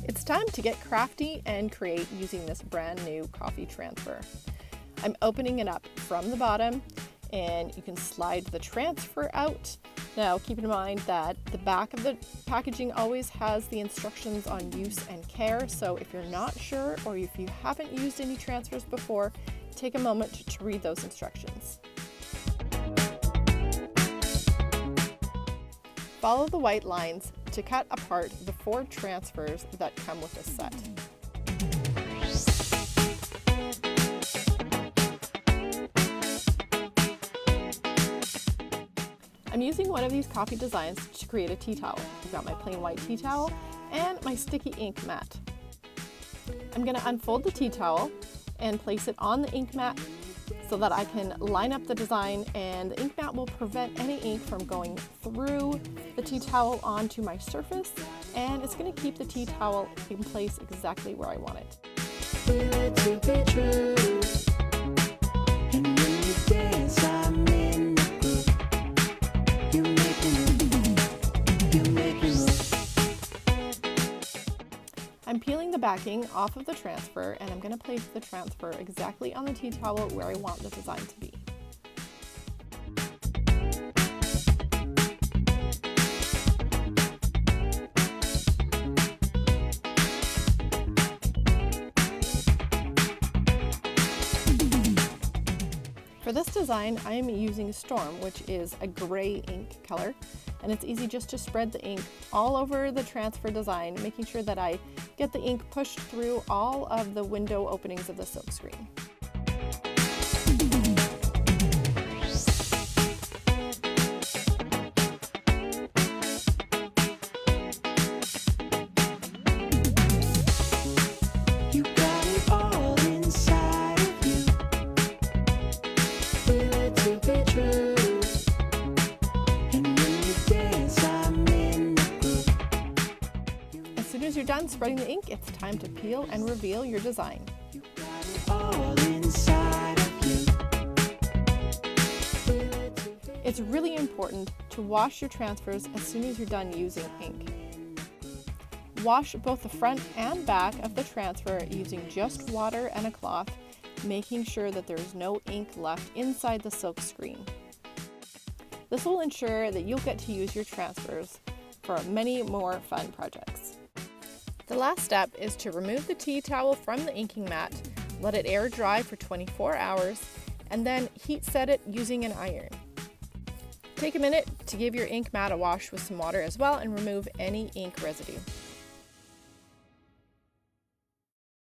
It's time to get crafty and create using this brand new coffee transfer. I'm opening it up from the bottom and you can slide the transfer out. Now keep in mind that the back of the packaging always has the instructions on use and care, so if you're not sure or if you haven't used any transfers before, take a moment to read those instructions. Follow the white lines to cut apart the 4 transfers that come with this set. I'm using one of these coffee designs to create a tea towel. I've got my plain white tea towel and my sticky ink mat. I'm going to unfold the tea towel and place it on the ink mat so that I can line up the design, and the ink mat will prevent any ink from going through the tea towel onto my surface, and it's going to keep the tea towel in place exactly where I want it. I'm peeling the backing off of the transfer, and I'm going to place the transfer exactly on the tea towel where I want the design to be. For this design, I am using Storm, which is a gray ink color, and it's easy just to spread the ink all over the transfer design, making sure that I get the ink pushed through all of the window openings of the silkscreen. As soon as you're done spreading the ink, it's time to peel and reveal your design. It's really important to wash your transfers as soon as you're done using ink. Wash both the front and back of the transfer using just water and a cloth, making sure that there's no ink left inside the silk screen. This will ensure that you'll get to use your transfers for many more fun projects. The last step is to remove the tea towel from the inking mat, let it air dry for 24 hours, and then heat set it using an iron. Take a minute to give your ink mat a wash with some water as well and remove any ink residue.